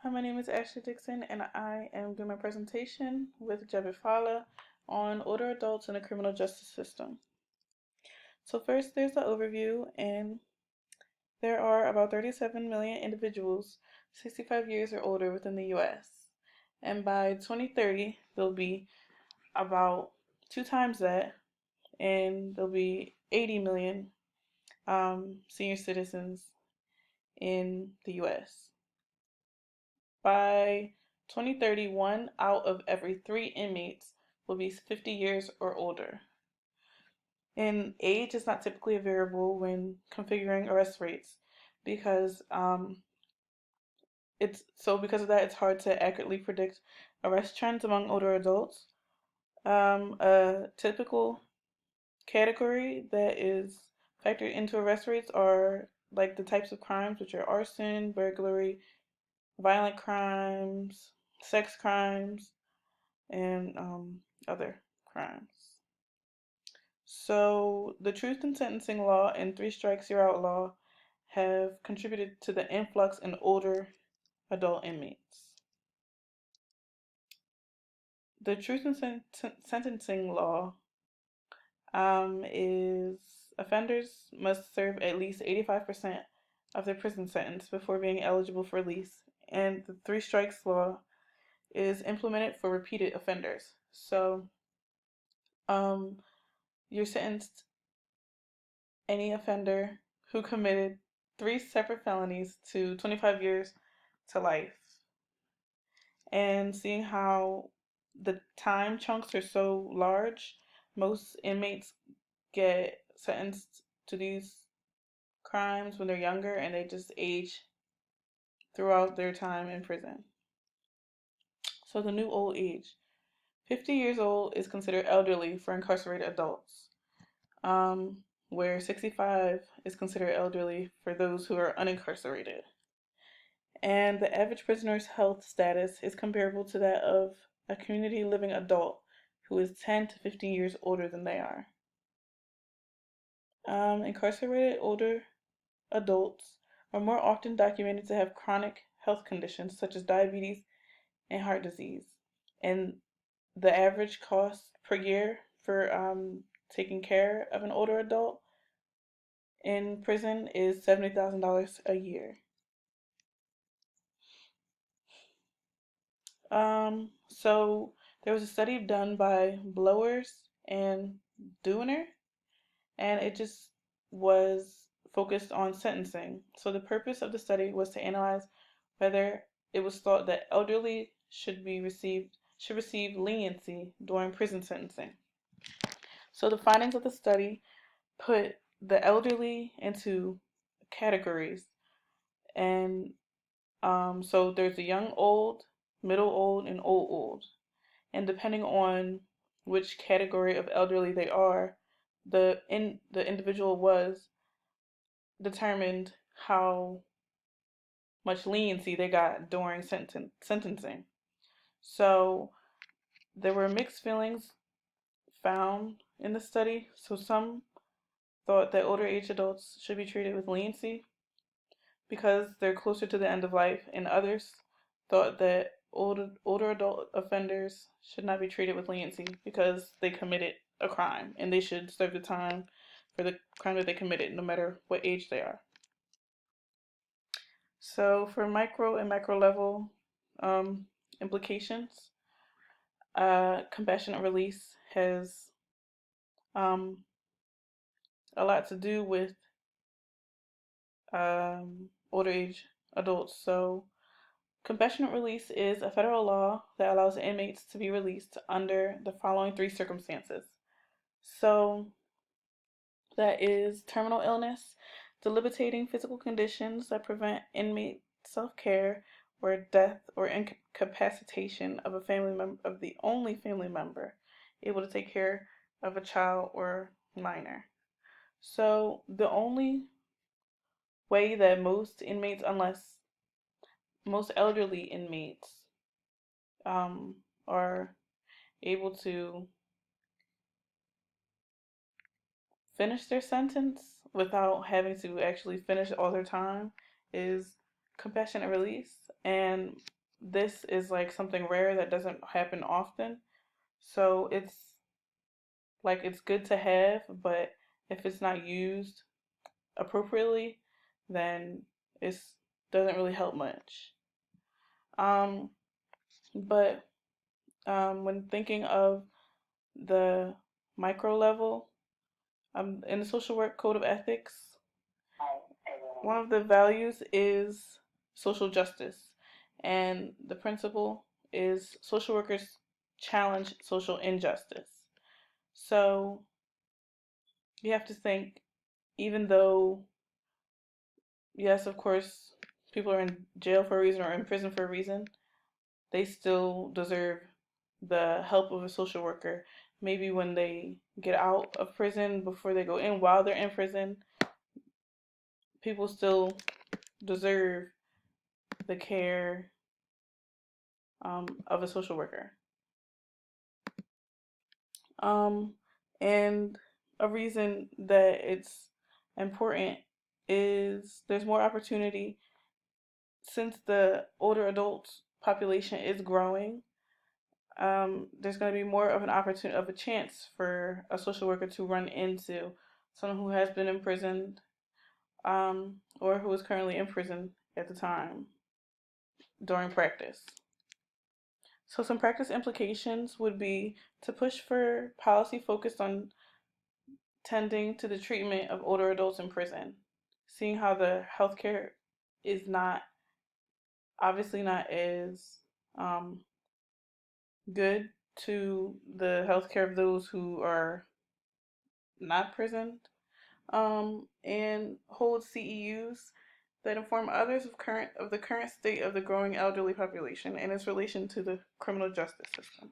Hi, my name is Ashley Dixon, and I am doing my presentation with Jebit Fala on older adults in the criminal justice system. So first, there's the overview, and there are about 37 million individuals 65 years or older within the U.S. And by 2030, there'll be about two times that, and there'll be 80 million senior citizens in the U.S. By 2030, one out of every three inmates will be 50 years or older. And age is not typically a variable when configuring arrest rates because because of that, it's hard to accurately predict arrest trends among older adults. A typical category that is factored into arrest rates are like the types of crimes, which are arson, burglary, violent crimes, sex crimes, and other crimes. So the Truth in Sentencing Law and Three Strikes You're Out Law have contributed to the influx in older adult inmates. The Truth in Sentencing Law is offenders must serve at least 85% of their prison sentence before being eligible for release, and the Three Strikes Law is implemented for repeated offenders. So um, you're sentenced any offender who committed three separate felonies to 25 years to life. And seeing how the time chunks are so large, most inmates get sentenced to these crimes when they're younger and they just age throughout their time in prison. So the new old age. 50 years old is considered elderly for incarcerated adults, where 65 is considered elderly for those who are unincarcerated. And the average prisoner's health status is comparable to that of a community living adult who is 10 to 15 years older than they are. Incarcerated older adults are more often documented to have chronic health conditions such as diabetes and heart disease. And the average cost per year for taking care of an older adult in prison is $70,000 a year. So there was a study done by Blowers and Dewiner, and it just was focused on sentencing. So the purpose of the study was to analyze whether it was thought that elderly should receive leniency during prison sentencing. So the findings of the study put the elderly into categories, and so there's a young old, middle old, and old old. And depending on which category of elderly they are, the individual was determined how much leniency they got during sentencing. So there were mixed feelings found in the study. So some thought that older age adults should be treated with leniency because they're closer to the end of life, and others thought that older adult offenders should not be treated with leniency because they committed a crime and they should serve the time for the crime that they committed, no matter what age they are. So for micro and macro level implications, compassionate release has um, a lot to do with older age adults. So compassionate release is a federal law that allows inmates to be released under the following three circumstances. So that is terminal illness, debilitating physical conditions that prevent inmate self-care, or death or incapacitation of the only family member able to take care of a child or minor. So the only way that most elderly inmates are able to finish their sentence without having to actually finish all their time is compassionate release. And this is like something rare that doesn't happen often. So it's good to have, but if it's not used appropriately, then it doesn't really help much. Um, but when thinking of the micro level, in the social work code of ethics, one of the values is social justice, and the principle is social workers challenge social injustice. So you have to think, even though, yes, of course, people are in jail for a reason or in prison for a reason, they still deserve the help of a social worker. Maybe when they get out of prison, before they go in, while they're in prison, people still deserve the care of a social worker. Um, and a reason that it's important is there's more opportunity since the older adult population is growing. There's going to be more of an opportunity of a chance for a social worker to run into someone who has been imprisoned, or who is currently in prison at the time during practice. So some practice implications would be to push for policy focused on tending to the treatment of older adults in prison, seeing how the healthcare is not obviously not as um, good to the healthcare of those who are not prisoned, and hold CEUs that inform others of the current state of the growing elderly population and its relation to the criminal justice system.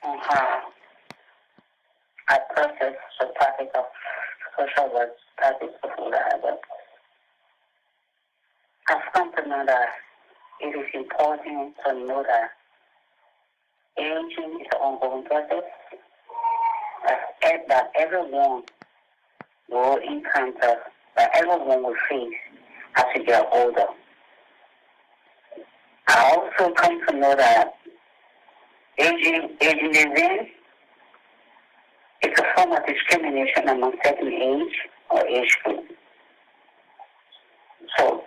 On how I process the practice of social work practice before that. I've come to know that it is important to know that aging is an ongoing process that everyone will encounter, that everyone will face as we get older. I also come to know that ageism is a form of discrimination among certain age or age group. So,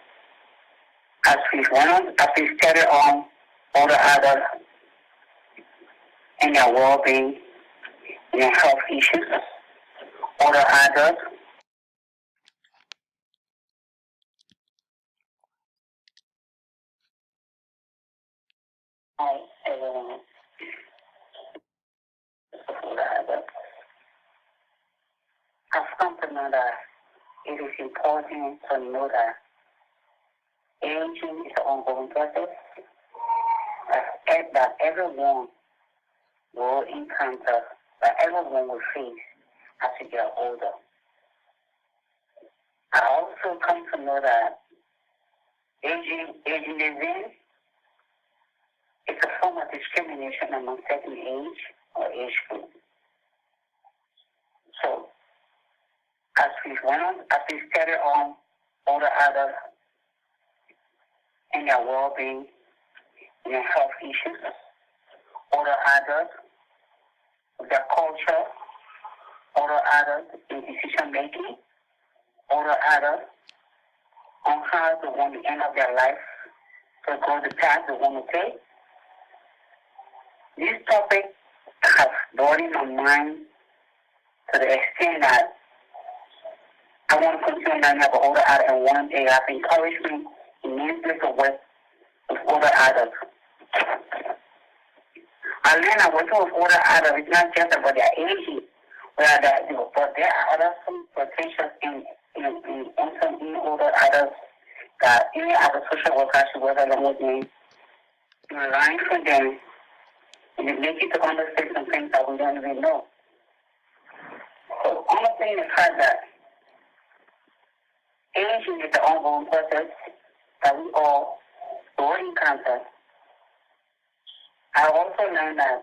as we study on older adults and their well-being and their health issues, older adults I've come to know that it is important to know that aging is an ongoing process that everyone will encounter, that everyone will face as we get older. I also come to know that ageism is a form of discrimination among certain age or age group. So, as we study on older adults and their well-being and their health issues, older adults, their culture, older adults in decision making, older adults on how they want the end of their life to go the path they want to take. This topic has bothered my mind to the extent that I want to continue learning about older adults, and one day I've encouraged me immensely to work with older adults. I learned that working with older adults is not just about their age, but there are other some potentials in older adults that any other social worker should work along with me, relying for them, and it makes you to understand some things that we don't even know. So, understanding the fact that aging is the ongoing process that we all low income, I also learned that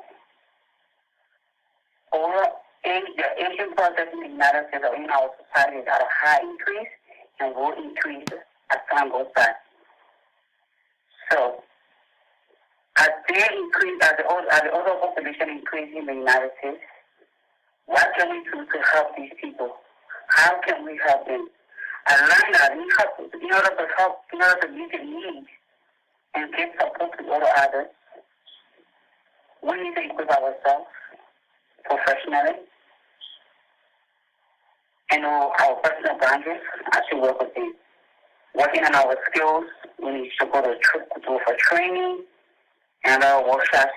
the aging process in the United States or in our society is at a high increase and will increase as time goes by. So, as the older population increase in the United States, what can we do to help these people? How can we help them? I learned that in order to meet the needs and give support to all others, we need to equip ourselves professionally and know our personal boundaries as we work with them. Working on our skills, we need to go for training and our workshops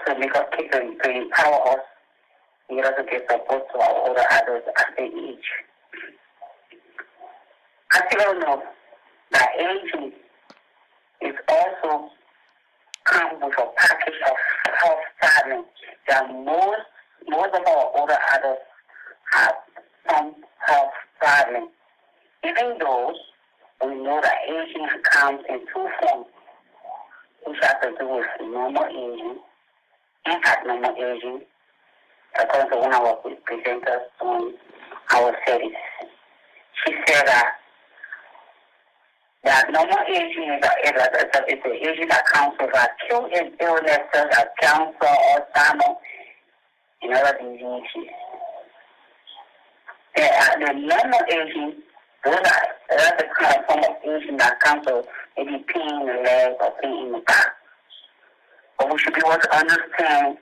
to make us capable, to empower us in order to get support to our older adults as they age. I still know that aging is also come with a package of health problems that most of our older adults have some health problems. Even though we know that aging comes in two forms, which have to do with normal aging and abnormal aging, according to one of our presenters on our series. She said that normal aging is the aging that comes with acute illnesses like cancer, Alzheimer's, and other diseases. The normal aging, that's the kind of form of aging that comes with maybe pain in the leg or pain in the back. But we should be able to understand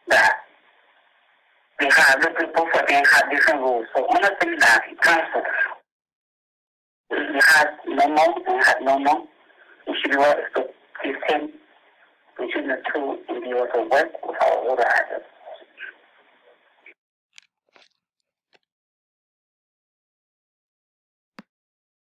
that both of them have different rules. So understanding that it comes to you have normal and abnormal, you should be able to distinguish between the two and be able to work with our older adults.